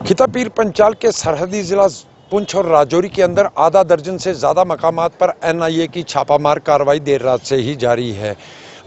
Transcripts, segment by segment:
खिता पीर पंचाल के सरहदी जिला पुंछ और राजौरी के अंदर आधा दर्जन से ज़्यादा मकामात पर एनआईए की छापामार कार्रवाई देर रात से ही जारी है।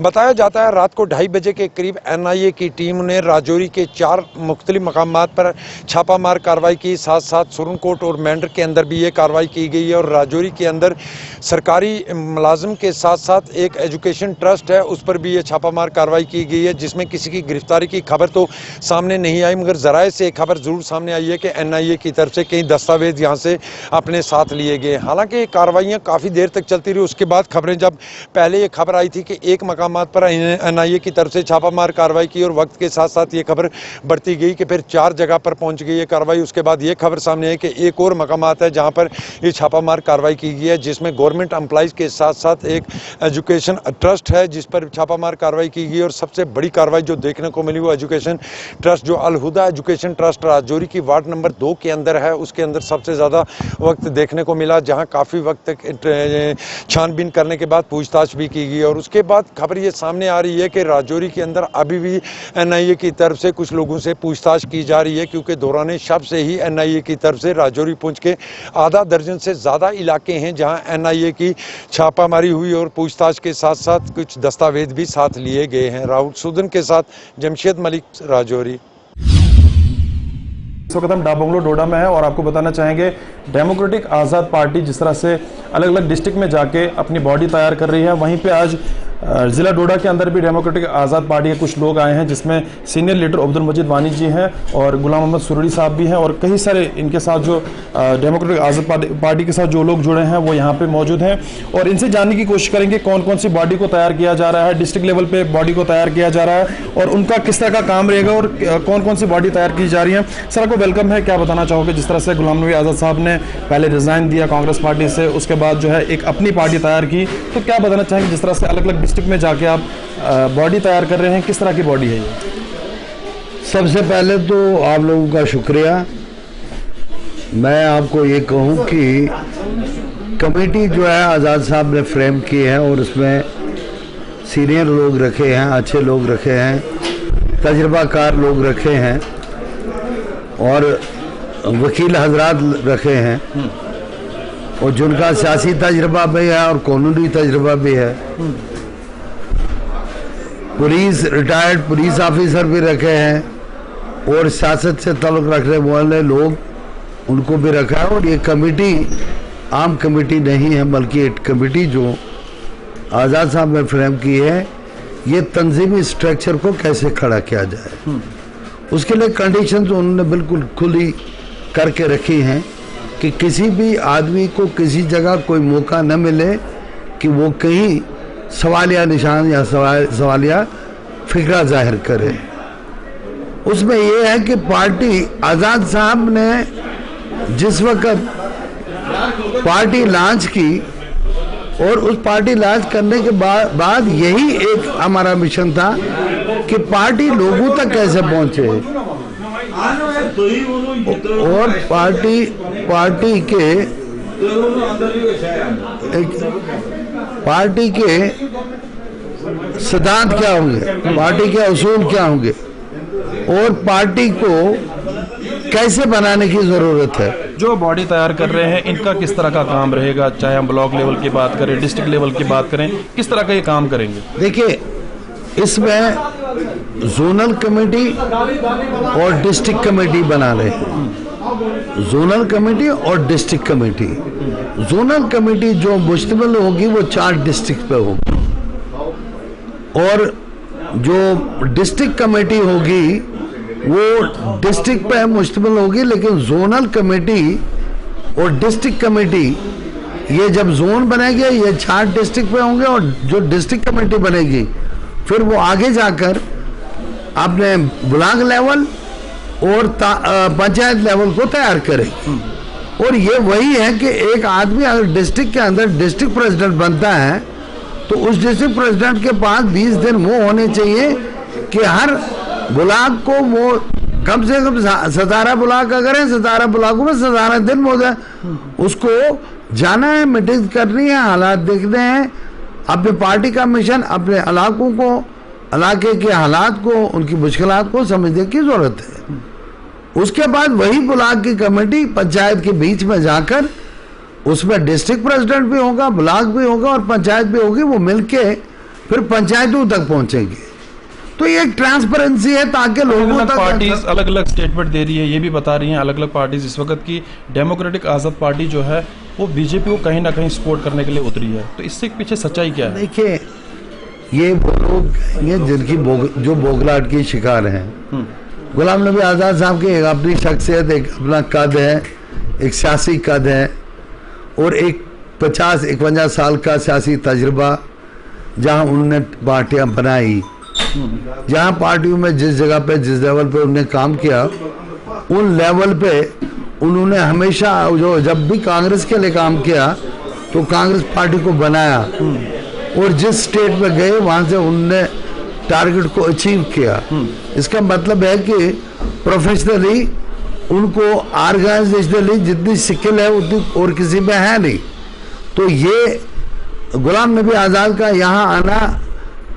बताया जाता है रात को 2:30 बजे के करीब एनआईए की टीम ने राजौरी के 4 मुख्तलिफ मकामात पर छापामार कार्रवाई की। साथ साथ सुरनकोट और मेंढर के अंदर भी ये कार्रवाई की गई है और राजौरी के अंदर सरकारी मुलाजिम के साथ साथ एक एजुकेशन ट्रस्ट है, उस पर भी ये छापामार कार्रवाई की गई है, जिसमें किसी की गिरफ्तारी की खबर तो सामने नहीं आई, मगर ज़राए से एक खबर ज़रूर सामने आई है कि एनआईए की तरफ से कई दस्तावेज यहाँ से अपने साथ लिए गए। हालांकि कार्रवाइयाँ काफ़ी देर तक चलती रही। उसके बाद खबरें जब पहले ये खबर आई थी कि एक मकामात पर एनआईए की तरफ से छापामार कार्रवाई की और वक्त के साथ साथ ये खबर बढ़ती गई कि फिर 4 जगह पर पहुंच गई है कार्रवाई। उसके बाद ये खबर सामने है कि एक और मकामात है जहां पर ये छापामार कार्रवाई की गई है, जिसमें गवर्नमेंट एम्प्लॉइज के साथ साथ एक एजुकेशन ट्रस्ट है जिस पर छापामार कार्रवाई की गई। और सबसे बड़ी कार्रवाई जो देखने को मिली वो एजुकेशन ट्रस्ट जो अलहुदा एजुकेशन ट्रस्ट राजौरी की वार्ड नंबर 2 के अंदर है, उसके अंदर सबसे ज़्यादा वक्त देखने को मिला, जहाँ काफ़ी वक्त तक छानबीन करने के बाद पूछताछ भी की गई। और उसके बाद खबर ये सामने आ रही है कि राजौरी के अंदर अभी भी एनआईए की तरफ से कुछ लोगों से पूछताछ की जा रही है, क्योंकि दौरान शब से ही एनआईए की तरफ से राजौरी पुंछ के आधा दर्जन से ज़्यादा इलाके हैं जहां एनआईए की छापामारी हुई और पूछताछ के साथ साथ कुछ दस्तावेज भी साथ लिए गए हैं। राहुल सूदन के साथ जमशेद मलिक, राजौरी। इस वक्त हम डाबंगलो डोडा में है और आपको बताना चाहेंगे डेमोक्रेटिक आज़ाद पार्टी जिस तरह से अलग अलग डिस्ट्रिक्ट में जाके अपनी बॉडी तैयार कर रही है, वहीं पे आज ज़िला डोडा के अंदर भी डेमोक्रेटिक आज़ाद पार्टी के कुछ लोग आए हैं, जिसमें सीनियर लीडर अब्दुल मजीद वानी जी हैं और गुलाम मोहम्मद सुरड़ी साहब भी हैं और कई सारे इनके साथ जो डेमोक्रेटिक आज़ाद पार्टी के साथ जो लोग जुड़े हैं वो यहाँ पे मौजूद हैं। और इनसे जानने की कोशिश करेंगे कौन कौन सी बॉडी को तैयार किया जा रहा है, डिस्ट्रिक्ट लेवल पे बॉडी को तैयार किया जा रहा है और उनका किस तरह का काम रहेगा और कौन कौन सी बॉडी तैयार की जा रही है। सर आपको वेलकम है, क्या बताना चाहोगे जिस तरह से गुलाम नबी आज़ाद साहब ने पहले रिज़ाइन दिया कांग्रेस पार्टी से, उसके बाद जो है एक अपनी पार्टी तैयार की, तो क्या बताना चाहेंगे जिस तरह से अलग अलग डिस्ट्रिक्ट में जाके आप बॉडी तैयार कर रहे हैं, किस तरह की बॉडी है ये? सबसे पहले तो आप लोगों का शुक्रिया। मैं आपको ये कहूं कि कमेटी जो है आज़ाद साहब ने फ्रेम की है और उसमें सीनियर लोग रखे हैं, अच्छे लोग रखे हैं, तजर्बाकार लोग रखे हैं और वकील हजरात रखे हैं और जिनका सियासी तजर्बा भी है और कानूनी तजर्बा भी है। पुलिस रिटायर्ड पुलिस ऑफिसर भी रखे हैं और सियासत से ताल्लुक़ रखने वाले लोग उनको भी रखा है। और ये कमेटी आम कमेटी नहीं है, बल्कि एक कमेटी जो आज़ाद साहब ने फ्रेम की है, ये तंजीमी स्ट्रक्चर को कैसे खड़ा किया जाए उसके लिए कंडीशन तो उन्होंने बिल्कुल खुली करके रखी हैं कि किसी भी आदमी को किसी जगह कोई मौका न मिले कि वो कहीं सवालिया निशान या सवालिया फिक्रा जाहिर करे। उसमें ये है कि पार्टी आज़ाद साहब ने जिस वक्त पार्टी लॉन्च की और उस पार्टी लॉन्च करने के बाद यही एक हमारा मिशन था कि पार्टी लोगों तक कैसे पहुंचे और पार्टी के सिद्धांत क्या होंगे, पार्टी के उसूल क्या होंगे और पार्टी को कैसे बनाने की जरूरत है। जो बॉडी तैयार कर रहे हैं इनका किस तरह का काम रहेगा, चाहे हम ब्लॉक लेवल की बात करें, डिस्ट्रिक्ट लेवल की बात करें, किस तरह का ये काम करेंगे? देखिए, इसमें जोनल कमेटी और डिस्ट्रिक्ट कमेटी बना रहे हैं। जोनल कमेटी और डिस्ट्रिक्ट कमेटी, जोनल कमेटी जो मुश्तमिल होगी वो 4 डिस्ट्रिक्ट पे होगी और जो डिस्ट्रिक्ट कमेटी होगी वो डिस्ट्रिक्ट पे मुश्तमिल होगी, लेकिन जोनल कमेटी और डिस्ट्रिक्ट कमेटी ये जब जोन बनेंगे ये 4 डिस्ट्रिक्ट पे होंगे और जो डिस्ट्रिक्ट कमेटी बनेगी फिर वो आगे जाकर अपने ब्लॉक लेवल और पंचायत लेवल को तैयार करेगी। और ये वही है कि एक आदमी अगर डिस्ट्रिक्ट के अंदर डिस्ट्रिक्ट प्रेसिडेंट बनता है तो उस डिस्ट्रिक्ट प्रेसिडेंट के पास 20 दिन वो होने चाहिए कि हर ब्लॉक को वो कम से कम 17 ब्लॉक अगर है 17 ब्लॉकों में 17 दिन हो जाए, उसको जाना है, मीटिंग करनी है, हालात देखने हैं, अपने पार्टी का मिशन, अपने इलाकों को, इलाके के हालात को, उनकी मुश्किलात को समझने की जरूरत है। उसके बाद वही ब्लॉक की कमेटी पंचायत के बीच में जाकर उसमें डिस्ट्रिक्ट प्रेसिडेंट भी होगा, ब्लॉक भी होगा और पंचायत भी होगी, वो मिलके फिर पंचायतों तक पहुंचेंगे। तो ये एक ट्रांसपेरेंसी है ताकि लोगों तक पार्टीज अलग अलग स्टेटमेंट दे रही है, ये भी बता रही हैं अलग अलग पार्टीज इस वक्त की डेमोक्रेटिक आज़ाद पार्टी जो है वो बीजेपी को कहीं ना कहीं सपोर्ट करने के लिए उतरी है। तो इससे पीछे सच्चाई क्या है? देखिए, ये वो लोग ये जिनकी जो बोगलाहट की शिकार हैं। गुलाम नबी आज़ाद साहब की एक अपनी शख्सियत, एक अपना कद है, एक सियासी कद है और एक 50-51 साल का सियासी तजुर्बा, जहां उन्होंने पार्टियां बनाई, जहां पार्टियों में जिस जगह पे जिस लेवल पे उन्होंने काम किया, उन लेवल पे उन्होंने हमेशा जो जब भी कांग्रेस के लिए काम किया तो कांग्रेस पार्टी को बनाया और जिस स्टेट में गए वहां से उन्होंने टारगेट को अचीव किया। इसका मतलब है कि प्रोफेशनली उनको ऑर्गेनाइजेशनली जितनी स्किल है उतनी और किसी में है नहीं। तो ये गुलाम नबी आज़ाद का यहाँ आना,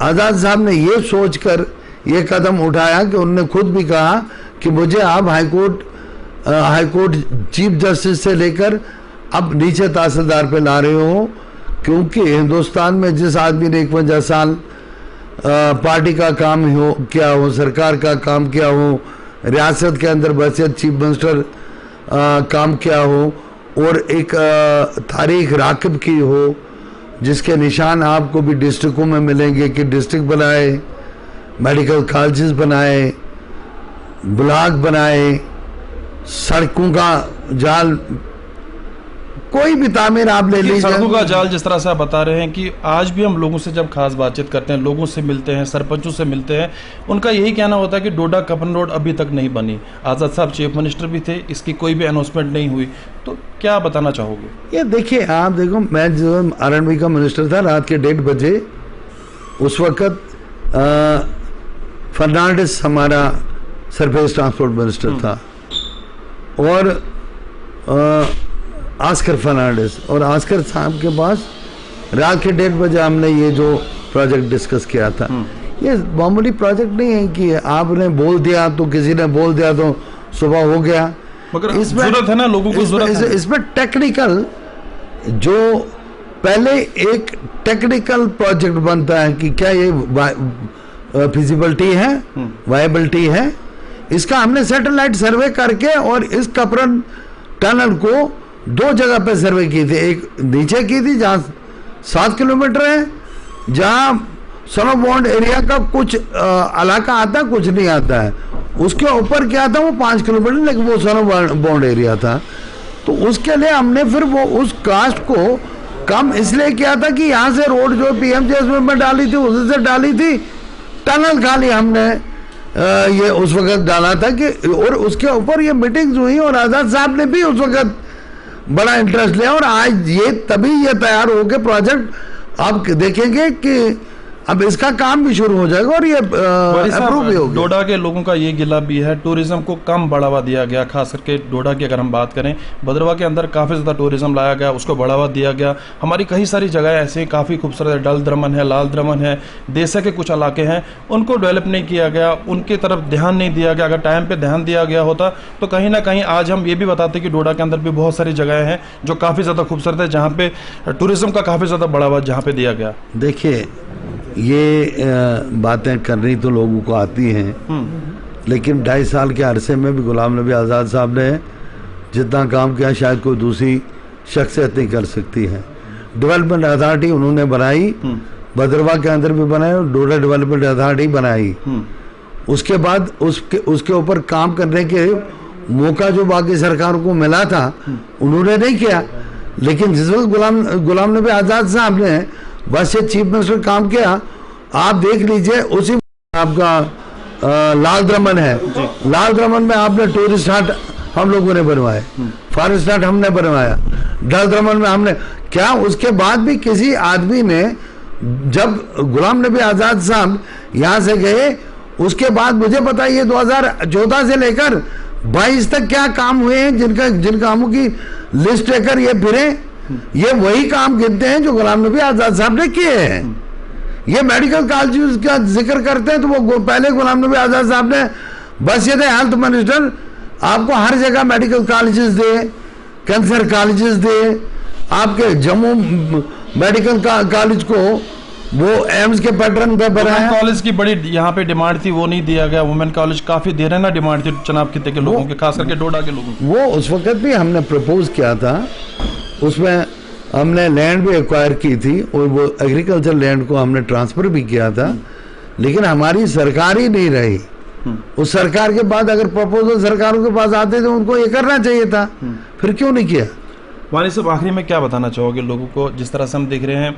आज़ाद साहब ने ये सोचकर ये कदम उठाया कि उन्होंने खुद भी कहा कि मुझे आप हाईकोर्ट चीफ जस्टिस से लेकर अब नीचे तहसीलदार पे ला रहे हो, क्योंकि हिंदुस्तान में जिस आदमी ने 51 साल पार्टी का काम किया हो, सरकार का काम किया हो, रियासत के अंदर बहसियत चीफ मिनिस्टर काम किया हो और एक तारीख राकिब की हो, जिसके निशान आपको भी डिस्ट्रिक्टों में मिलेंगे कि डिस्ट्रिक्ट बनाए, मेडिकल कॉलेजेस बनाए, ब्लॉक बनाए, सड़कों का जाल, कोई भी तामीर आप ले लीजिए। सड़कों का जाल जिस तरह से आप बता रहे हैं कि आज भी हम लोगों से जब खास बातचीत करते हैं, लोगों से मिलते हैं, सरपंचों से मिलते हैं, उनका यही कहना होता है कि डोडा कपन रोड अभी तक नहीं बनी। आज़ाद साहब चीफ मिनिस्टर भी थे, इसकी कोई भी अनाउंसमेंट नहीं हुई। तो क्या बताना चाहोगे? ये देखिए, आप देखो, मैं जो R&B का मिनिस्टर था, रात के 1:30 बजे उस वक्त फर्नांडिस हमारा सरफेस ट्रांसपोर्ट मिनिस्टर था और आस्कर फर्नांडिस, और आस्कर साहब के पास रात के 1:30 बजे हमने ये जो प्रोजेक्ट डिस्कस किया था। ये मामूली प्रोजेक्ट नहीं है कि आपने बोल दिया तो किसी ने बोल दिया तो सुबह हो गया। मगर जरूरत है ना, लोगों को जरूरत है। इसमें टेक्निकल, जो पहले एक टेक्निकल प्रोजेक्ट बनता है कि क्या ये फिजिबिलिटी है, वायबिलिटी है, इसका हमने सैटेलाइट सर्वे करके और इस कपरन टनल को 2 जगह पे सर्वे की थी। एक नीचे की थी जहाँ 7 किलोमीटर है, जहाँ सनो बॉन्ड एरिया का कुछ इलाका आता है, कुछ नहीं आता है। उसके ऊपर क्या था, वो 5 किलोमीटर, लेकिन वो सनो बॉन्ड एरिया था। तो उसके लिए हमने फिर वो उस कास्ट को कम इसलिए किया था कि यहाँ से रोड जो PMJS में डाली थी उसी से डाली थी, टनल खाली हमने ये उस वक्त डाला था कि, और उसके ऊपर ये मीटिंग्स हुई और आज़ाद साहब ने भी उस वक्त बड़ा इंटरेस्ट लिया और आज ये तभी ये तैयार हो गए प्रोजेक्ट। आप देखेंगे कि अब इसका काम भी शुरू हो जाएगा और ये अप्रूव भी होगा। डोडा के लोगों का ये गिला भी है, टूरिज्म को कम बढ़ावा दिया गया, खास करके डोडा की अगर हम बात करें, भद्रवाह के अंदर काफ़ी ज़्यादा टूरिज्म लाया गया, उसको बढ़ावा दिया गया। हमारी कई सारी जगह ऐसे काफ़ी खूबसूरत है, डल दमन है, लाल दमन है, देसा के कुछ इलाके हैं, उनको डेवलप नहीं किया गया, उनकी तरफ ध्यान नहीं दिया गया। अगर टाइम पर ध्यान दिया गया होता तो कहीं ना कहीं आज हम ये भी बताते कि डोडा के अंदर भी बहुत सारी जगह हैं जो काफ़ी ज़्यादा खूबसूरत है, जहाँ पे टूरिज्म का काफ़ी ज़्यादा बढ़ावा जहाँ पे दिया गया। देखिए, ये बातें करनी तो लोगों को आती हैं, लेकिन 2.5 साल के अरसे में भी गुलाम नबी आज़ाद साहब ने जितना काम किया शायद कोई दूसरी शख्सियत नहीं कर सकती है। डेवलपमेंट अथॉरिटी उन्होंने बनाई, भद्रवाह के अंदर भी बनाई और डोडा डेवलपमेंट अथॉरिटी बनाई। उसके बाद उसके ऊपर काम करने के मौका जो बाकी सरकारों को मिला था उन्होंने नहीं किया। लेकिन जिस वक्त गुलाम नबी आज़ाद साहब ने बस ये चीफ मिनिस्टर काम किया, आप देख लीजिए, उसी आपका लाल दमन है, लाल दमन में आपने टूरिस्ट हट हम लोगों ने बनवाए, फॉरेस्ट हट हमने बनवाया, डल दमन में हमने क्या। उसके बाद भी किसी आदमी ने, जब गुलाम नबी आज़ाद साहब यहाँ से गए, उसके बाद मुझे बताइए 2014 से लेकर 22 तक क्या काम हुए हैं, जिन कामों की लिस्ट लेकर ये फिरे, ये वही काम गिनते हैं जो गुलाम नबी आज़ाद साहब ने किए हैं। ये मेडिकल कॉलेज का जिक्र करते हैं तो वो पहले गुलाम नबी आज़ाद साहब ने बस ये थे हेल्थ मिनिस्टर, आपको हर जगह मेडिकल कॉलेजेस दे, कैंसर कॉलेजेस दे, आपके जम्मू मेडिकल कॉलेज को वो एम्स के पैटर्न पे बनाया। कॉलेज की बड़ी यहाँ पे डिमांड थी, वो नहीं दिया गया। वुमेन कॉलेज काफी देर है ना, डिमांड थी चनाब खित्ते के लोगों के, खास करके डोडा के लोगों की। वो उस वक्त भी हमने प्रपोज किया था, उसमें हमने लैंड भी एक्वायर की थी और वो एग्रीकल्चर लैंड को हमने ट्रांसफर भी किया था, लेकिन हमारी सरकार ही नहीं रही। उस सरकार के बाद अगर प्रपोजल सरकारों के पास आते तो उनको ये करना चाहिए था, फिर क्यों नहीं किया। वानी साहब, आखिरी में क्या बताना चाहोगे लोगों को, जिस तरह से हम देख रहे हैं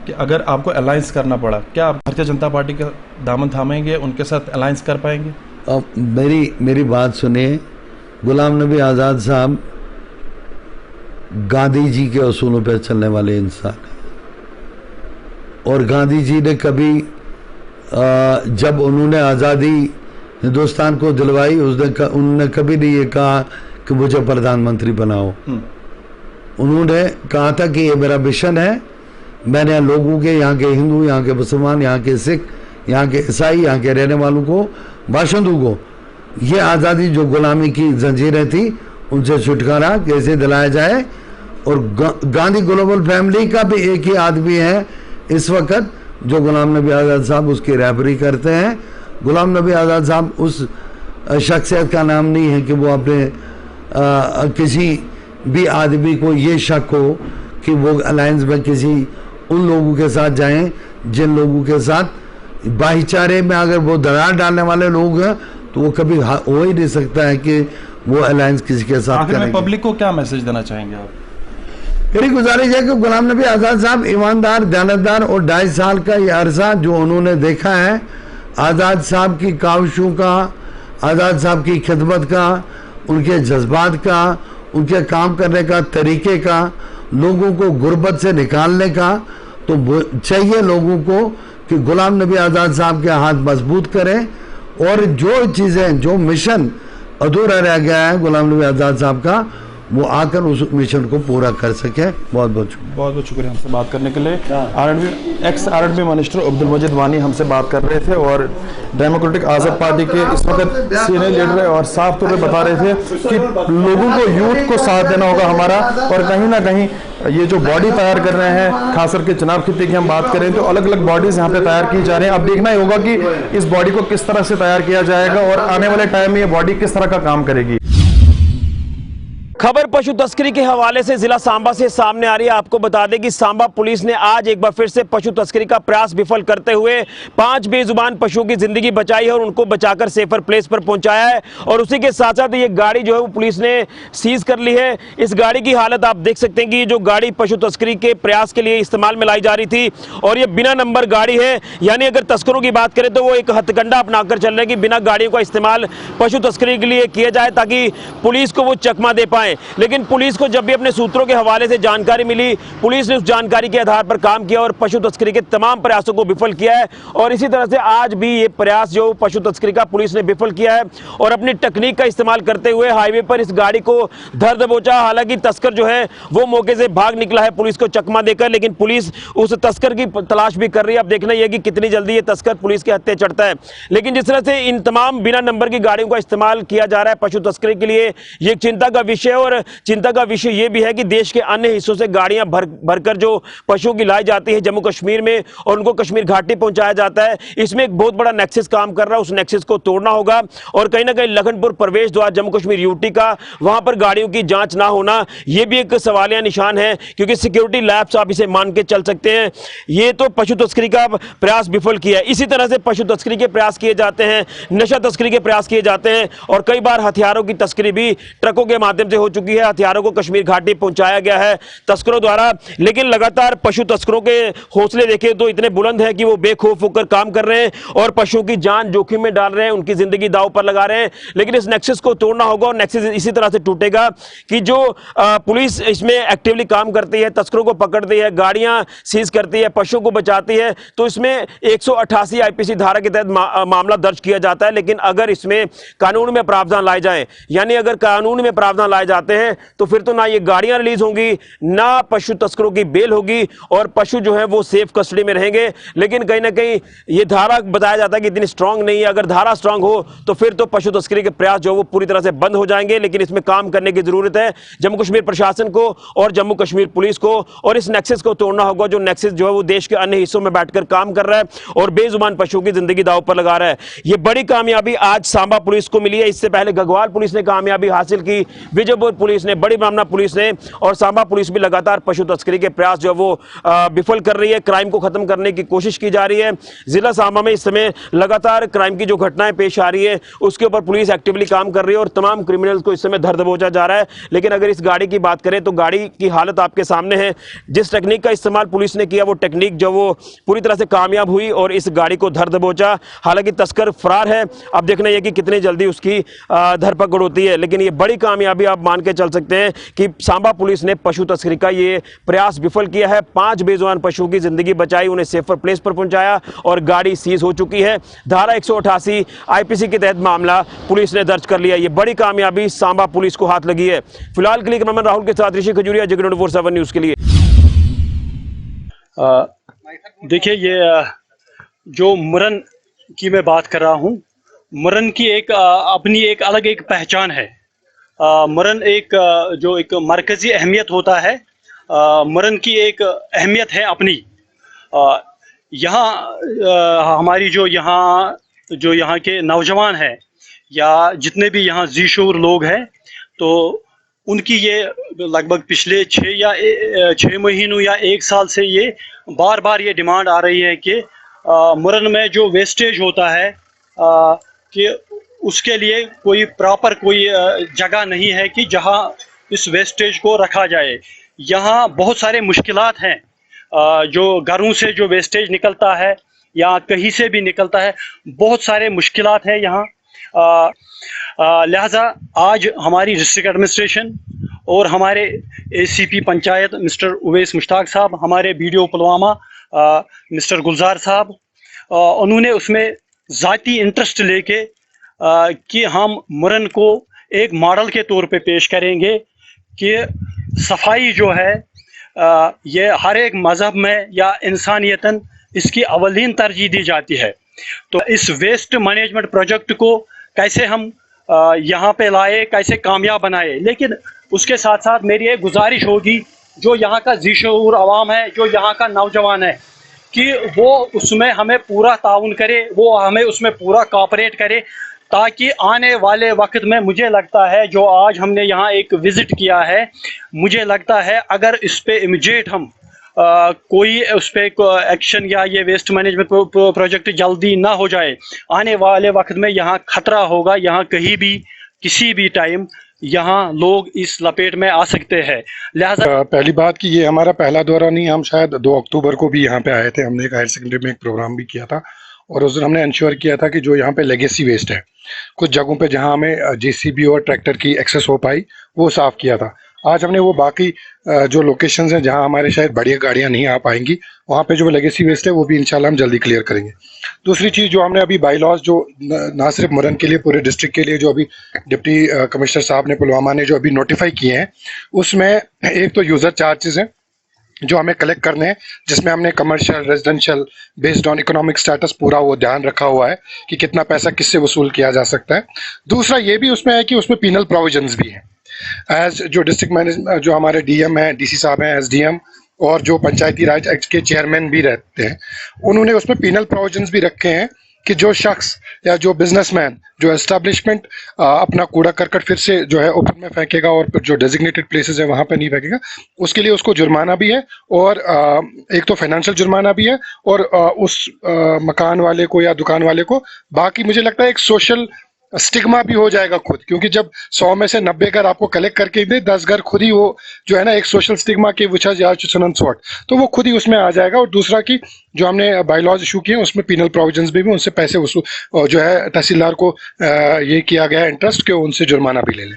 कि अगर आपको अलायंस करना पड़ा, क्या आप भारतीय जनता पार्टी का दामन थामेंगे, उनके साथ अलायंस कर पाएंगे? अब मेरी बात सुनिए, गुलाम नबी आज़ाद साहब गांधी जी के असूलों पर चलने वाले इंसान हैं, और गांधी जी ने कभी जब उन्होंने आज़ादी हिंदुस्तान को दिलवाई, उन्होंने कभी नहीं ये कहा कि मुझे प्रधानमंत्री बनाओ। उन्होंने कहा था कि ये मेरा मिशन है, मैंने लोगों के, यहाँ के हिंदू, यहाँ के मुसलमान, यहाँ के सिख, यहाँ के ईसाई, यहाँ के रहने वालों को, बाशिंदों को ये आज़ादी जो गुलामी की जंजीरें थी उनसे छुटकारा कैसे दिलाया जाए। और गांधी ग्लोबल फैमिली का भी एक ही आदमी है इस वक्त जो गुलाम नबी आज़ाद साहब उसकी रहबरी करते हैं। गुलाम नबी आज़ाद साहब उस शख्सियत का नाम नहीं है कि वो अपने किसी भी आदमी को ये शक हो कि वो अलायंस में किसी उन लोगों के साथ जाएं जिन लोगों के साथ भाईचारे में अगर वो दरार डालने वाले लोग हैं, तो वो कभी हो ही नहीं सकता है कि वो अलायंस किसी के साथ करेंगे। पब्लिक को क्या मैसेज देना चाहेंगे आप? मेरी गुजारिश है कि गुलाम नबी आज़ाद साहब ईमानदार, दयानतदार, और 2.5 साल का ये अरसा जो उन्होंने देखा है आज़ाद साहब की काविशों का, आज़ाद साहब की खिदमत का, उनके जज्बात का, उनके काम करने का तरीके का, लोगों को गुर्बत से निकालने का, तो चाहिए लोगों को कि गुलाम नबी आज़ाद साहब के हाथ मजबूत करें, और जो चीज़ें, जो मिशन अधूरा रह गया है गुलाम नबी आज़ाद साहब का, वो आकर उस मिशन को पूरा कर सके। बहुत बहुत शुक्रिया हमसे बात करने के लिए। एक्स आरएंडबी मिनिस्टर अब्दुल मजीद वानी हमसे बात कर रहे थे, और डेमोक्रेटिक आज़ाद पार्टी के इस वक्त सीनियर लीडर है, और साफ तौर पे बता रहे थे कि लोगों को, यूथ को साथ देना होगा हमारा, और कहीं ना कहीं ये जो बॉडी तैयार कर रहे हैं, खास करके चुनाव खित्ते की हम बात करें तो अलग अलग बॉडीज यहाँ पे तैयार की जा रही हैं। अब देखना ही होगा कि इस बॉडी को किस तरह से तैयार किया जाएगा और आने वाले टाइम में ये बॉडी किस तरह का काम करेगी। खबर पशु तस्करी के हवाले से जिला सांबा से सामने आ रही है। आपको बता दें कि सांबा पुलिस ने आज एक बार फिर से पशु तस्करी का प्रयास विफल करते हुए 5 बेजुबान पशुओं की जिंदगी बचाई है और उनको बचाकर सेफर प्लेस पर पहुंचाया है। और उसी के साथ साथ ये गाड़ी जो है वो पुलिस ने सीज कर ली है। इस गाड़ी की हालत आप देख सकते हैं कि जो गाड़ी पशु तस्करी के प्रयास के लिए इस्तेमाल में लाई जा रही थी, और ये बिना नंबर गाड़ी है, यानी अगर तस्करों की बात करें तो वो एक हथकंडा अपनाकर चल रहे हैं कि बिना गाड़ियों का इस्तेमाल पशु तस्करी के लिए किया जाए ताकि पुलिस को वो चकमा दे पाए। लेकिन पुलिस को जब भी अपने सूत्रों के हवाले से जानकारी मिली, पुलिस ने उस जानकारी के आधार पर काम किया और पशु तस्करी के तमाम प्रयासों को विफल किया है। और इसी तरह से आज भी ये प्रयास जो पशु तस्करी का पुलिस ने विफल किया है और अपनी तकनीक का इस्तेमाल करते हुए हाईवे पर इस गाड़ी को धर दबोचा। हालांकि तस्कर जो है वो मौके से भाग निकला है पुलिस को चकमा देकर, लेकिन पुलिस उस तस्कर की तलाश भी कर रही है। अब देखना यह कि कितनी जल्दी ये तस्कर पुलिस के हत्थे चढ़ता है। लेकिन जिस तरह से इन तमाम बिना नंबर की गाड़ियों का इस्तेमाल किया जा रहा है पशु तस्करी के लिए, ये एक चिंता का विषय है। और चिंता का विषय यह भी है कि देश के अन्य हिस्सों से गाड़ियां भरकर जो पशुओं की लाई जाती है जम्मू कश्मीर में और उनको कश्मीर घाटी पहुंचाया जाता है, इसमें एक बहुत बड़ा नेक्सस काम कर रहा है। उस नेक्सस को तोड़ना होगा और कहीं ना कहीं लखनपुर प्रवेश द्वार जम्मू कश्मीर यूटी का, वहां पर गाड़ियों की जांच ना होना, यह भी एक सवालिया निशान है, क्योंकि सिक्योरिटी लैब्स आप इसे मान के चल सकते हैं। ये तो पशु तस्करी का प्रयास विफल किया है। इसी तरह से पशु तस्करी के प्रयास किए जाते हैं, नशा तस्करी के प्रयास किए जाते हैं, और कई बार हथियारों की तस्करी भी ट्रकों के माध्यम से हो चुकी है। हथियारों को कश्मीर घाटी पहुंचाया गया है तस्करों द्वारा। लेकिन लगातार पशु तस्करों के हौसले देखे तो इतने बुलंद हैं कि वो बेखौफ होकर काम कर रहे हैं और पशुओं की जान जोखिम में डाल रहे हैं, उनकी जिंदगी दांव पर लगा रहे हैं। लेकिन इस नेक्सस को तोड़ना होगा और नेक्सस इसी तरह से टूटेगा कि जो पुलिस इसमें एक्टिवली काम करती है, तस्करों को पकड़ती है, गाड़ियां सीज करती है, पशुओं को बचाती है, तो इसमें 188 आईपीसी धारा के तहत मामला दर्ज किया जाता है। लेकिन अगर इसमें कानून में प्रावधान लाए जाए, यानी अगर कानून में प्रावधान लाए जाते हैं तो फिर तो ना ये गाड़ियां रिलीज होंगी, ना पशु तस्करों की बेल होगी और पशु जो है वो सेफ कस्टडी में रहेंगे। लेकिन कहीं ना कहीं ये धारा बताया जाता है कि इतनी स्ट्रांग नहीं है। अगर धारा स्ट्रांग हो तो फिर तो पशु तस्करी के प्रयास जो वो पूरी तरह से बंद हो जाएंगे। लेकिन इसमें काम करने की जरूरत है जम्मू कश्मीर प्रशासन को और जम्मू कश्मीर पुलिस को, और इस नेक्सस को तोड़ना होगा जो नेक्सस जो है वो देश के अन्य हिस्सों में बैठकर काम कर रहा है और बेजुबान पशुओं की जिंदगी दांव पर लगा रहा है। ये बड़ी कामयाबी आज सांबा पुलिस को मिली है। इससे पहले गढ़वाल पुलिस ने कामयाबी हासिल की, विजयपुर पुलिस ने, बड़ी ब्राह्मणा पुलिस ने, और सांबा पुलिस भी लगातार पशु तस्करी के प्रयास जो है वो विफल कर रही है। क्राइम को खत्म करने की कोशिश की जा रही है। जिला सांबा में इस समय लगातार क्राइम की जो घटनाएं पेश आ रही है उसके ऊपर पुलिस एक्टिवली काम कर रही है और तमाम क्रिमिनल्स को इस समय धर दबोचा जा रहा है। लेकिन अगर इस गाड़ी की बात करें तो गाड़ी की हालत आपके सामने है। जिस टेक्निक का इस्तेमाल पुलिस ने किया वो टेक्निक जो वो पूरी तरह से कामयाब हुई और इस गाड़ी को धर दबोचा। हालांकि तस्कर फरार है, अब देखना यह कि कितनी जल्दी उसकी धरपकड़ होती है। लेकिन ये बड़ी कामयाबी आप मान के चल सकते हैं कि सांबा पुलिस ने पशु तस्करी का ये प्रयास विफल किया है। 5 बेजुबान पशुओं की जिंदगी बचाई, उन्हें सेफर प्लेस पर पहुंचाया और गाड़ी सीज हो चुकी है। धारा 188 आईपीसी के तहत मामला पुलिस ने दर्ज कर लिया। ये बड़ी कामयाबी सांबा पुलिस को हाथ लगी है। फिलहाल के लिए कैमरामैन राहुल के साथ ऋषि खजूरिया, जगह 24/7 न्यूज के लिए। देखिए, ये जो मुरन की मैं बात कर रहा हूँ, मुरन की एक अपनी एक अलग एक पहचान है। मुरन एक जो एक मरकजी अहमियत होता है, मुरन की एक अहमियत है अपनी। यहाँ हमारी जो यहाँ के नौजवान हैं या जितने भी यहाँ ज़ीशूर लोग हैं, तो उनकी ये लगभग पिछले 6 महीनों या 1 साल से ये बार बार ये डिमांड आ रही है कि मुरन में जो वेस्टेज होता है कि उसके लिए कोई प्रॉपर कोई जगह नहीं है कि जहां इस वेस्टेज को रखा जाए। यहाँ बहुत सारे मुश्किलात हैं। जो घरों से जो वेस्टेज निकलता है या कहीं से भी निकलता है, बहुत सारे मुश्किलात हैं यहाँ। लिहाजा आज हमारी डिस्ट्रिक्ट एडमिनिस्ट्रेशन और हमारे एसीपी पंचायत मिस्टर उवैस मुश्ताक साहब, हमारे बीडीओ पुलवामा मिस्टर गुलजार साहब, उन्होंने उसमें ज़ाती इंटरेस्ट लेके कि हम मुरन को एक मॉडल के तौर पे पेश करेंगे कि सफाई जो है ये हर एक मज़हब में या इंसानियतन इसकी अवलीन तरजीह दी जाती है। तो इस वेस्ट मैनेजमेंट प्रोजेक्ट को कैसे हम यहाँ पे लाए, कैसे कामयाब बनाए। लेकिन उसके साथ साथ मेरी एक गुजारिश होगी जो यहाँ का ज़ीशूर अवाम है, जो यहाँ का नौजवान है, कि वो उसमें हमें पूरा ताउन करे, वो हमें उसमें पूरा कोऑपरेट करे, ताकि आने वाले वक्त में मुझे लगता है जो आज हमने यहाँ एक विज़िट किया है, मुझे लगता है अगर इस पे इमीडिएट हम कोई उस पर एक्शन या ये वेस्ट मैनेजमेंट प्रोजेक्ट जल्दी ना हो जाए, आने वाले वक्त में यहाँ खतरा होगा। यहाँ कहीं भी किसी भी टाइम यहाँ लोग इस लपेट में आ सकते हैं। लिहाजा पहली बात कि ये हमारा पहला दौरा नहीं, हम शायद 2 अक्टूबर को भी यहाँ पे आए थे। हमने एक हायर सेकेंडरी में एक प्रोग्राम भी किया था और उस दिन हमने इंश्योर किया था कि जो यहाँ पे लेगेसी वेस्ट है, कुछ जगहों पे जहाँ हमें जेसीबी और ट्रैक्टर की एक्सेस हो पाई, वो साफ़ किया था। आज हमने वो बाकी जो लोकेशंस हैं जहाँ हमारे शायद बड़ी गाड़ियाँ नहीं आ पाएंगी, वहाँ पे जो लेगेसी वेस्ट है वो भी इंशाल्लाह हम जल्दी क्लियर करेंगे। दूसरी चीज़ जो हमने अभी बाई लॉज जो ना सिर्फ मुरन के लिए पूरे डिस्ट्रिक्ट के लिए जो अभी डिप्टी कमिश्नर साहब ने पुलवामा ने जो अभी नोटिफाई किए हैं, उसमें एक तो यूज़र चार्जेस हैं जो हमें कलेक्ट करने हैं, जिसमें हमने commercial residential based on economic status पूरा वो ध्यान रखा हुआ है कि कितना पैसा किससे वसूल किया जा सकता है। दूसरा ये भी उसमें है कि उसमें पीनल प्रोविजंस भी हैं। एज जो डिस्ट्रिक्ट मैनेजमेंट जो हमारे डीएम हैं, डीसी साहब हैं, एसडीएम और जो पंचायती राज एक्ट के चेयरमैन भी रहते हैं, उन्होंने उसमें पीनल प्रोविजंस भी रखे हैं कि जो शख्स या जो बिजनेसमैन जो एस्टेब्लिशमेंट अपना कूड़ा करकट फिर से जो है ओपन में फेंकेगा और जो डेजिग्नेटेड प्लेसेस है वहाँ पे नहीं फेंकेगा, उसके लिए उसको जुर्माना भी है और एक तो फाइनेंशियल जुर्माना भी है और उस मकान वाले को या दुकान वाले को बाकी मुझे लगता है एक सोशल स्टिग्मा भी हो जाएगा खुद, क्योंकि जब 100 में से 90 घर आपको कलेक्ट करके दे, 10 घर खुद ही वो जो है ना एक सोशल स्टिग्मा के तो वो खुद ही उसमें आ जाएगा। और दूसरा कि जो हमने बायलॉज इशू किए उसमें पीनल प्रोविजंस भी उनसे पैसे वसूल जो है तहसीलदार को ये किया गया इंटरेस्ट के उनसे जुर्माना भी ले लें।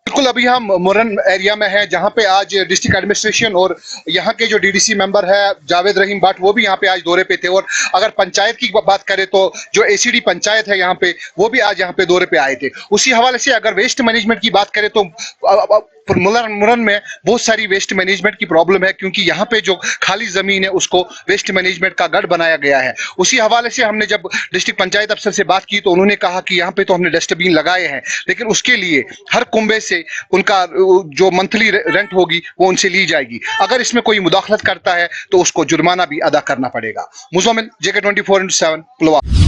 बिल्कुल, अभी हम मुरन एरिया में हैं जहां पे आज डिस्ट्रिक्ट एडमिनिस्ट्रेशन और यहां के जो डीडीसी मेंबर है जावेद रहीम भट्ट, वो भी यहां पे आज दौरे पे थे। और अगर पंचायत की बात करें तो जो एसीडी पंचायत है यहां पे, वो भी आज यहां पे दौरे पे आए थे। उसी हवाले से अगर वेस्ट मैनेजमेंट की बात करें तो मुरन में बहुत सारी वेस्ट मैनेजमेंट की प्रॉब्लम है, क्योंकि यहाँ पे जो खाली जमीन है उसको वेस्ट मैनेजमेंट का गढ़ बनाया गया है। उसी हवाले से हमने जब डिस्ट्रिक्ट पंचायत अफसर से बात की तो उन्होंने कहा कि यहाँ पे तो हमने डस्टबिन लगाए हैं, लेकिन उसके लिए हर कुंबे से उनका जो मंथली रेंट होगी वो उनसे ली जाएगी। अगर इसमें कोई मुदाखलत करता है तो उसको जुर्माना भी अदा करना पड़ेगा। मुज़म्मिल, JK 24/7 पुलवामा।